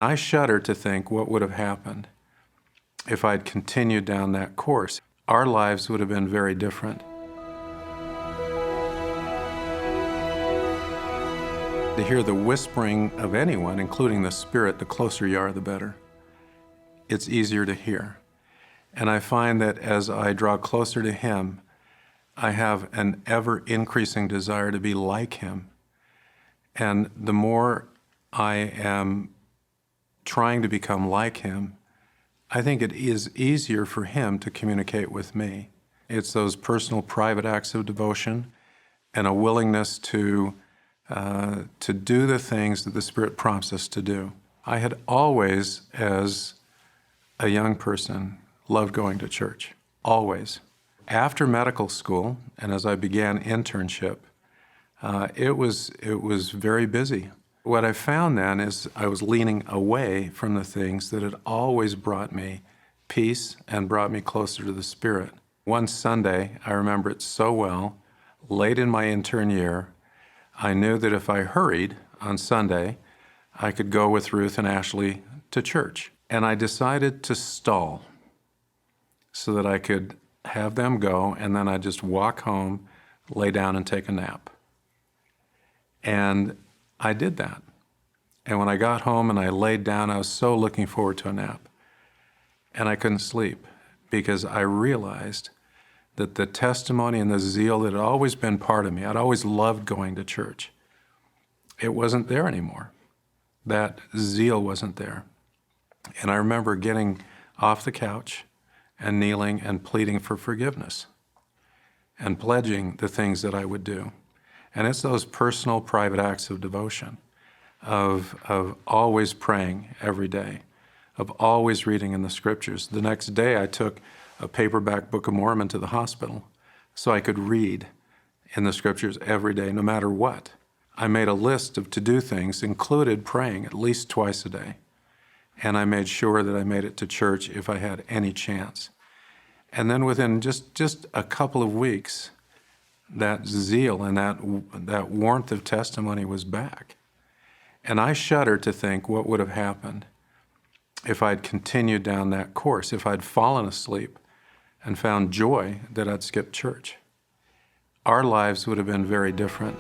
I shudder to think what would have happened if I'd continued down that course. Our lives would have been very different. To hear the whispering of anyone, including the Spirit, the closer you are, the better. It's easier to hear. And I find that as I draw closer to Him, I have an ever-increasing desire to be like Him. And the more I am trying to become like Him, I think it is easier for Him to communicate with me. It's those personal, private acts of devotion and a willingness to do the things that the Spirit prompts us to do. I had always, as a young person, loved going to church, always. After medical school, and as I began internship, it was very busy. What I found then is I was leaning away from the things that had always brought me peace and brought me closer to the Spirit. One Sunday, I remember it so well, late in my intern year, I knew that if I hurried on Sunday, I could go with Ruth and Ashley to church. And I decided to stall so that I could have them go, and then I'd just walk home, lay down, and take a nap. And I did that. And when I got home and I laid down, I was so looking forward to a nap. And I couldn't sleep because I realized that the testimony and the zeal that had always been part of me, I'd always loved going to church, it wasn't there anymore. That zeal wasn't there. And I remember getting off the couch and kneeling and pleading for forgiveness and pledging the things that I would do. And it's those personal, private acts of devotion, of always praying every day, of always reading in the Scriptures. The next day I took a paperback Book of Mormon to the hospital so I could read in the Scriptures every day, no matter what. I made a list of to-do things, included praying at least twice a day. And I made sure that I made it to church if I had any chance. And then within just a couple of weeks, that zeal and that warmth of testimony was back. And I shudder to think what would have happened if I'd continued down that course, if I'd fallen asleep and found joy that I'd skipped church. Our lives would have been very different.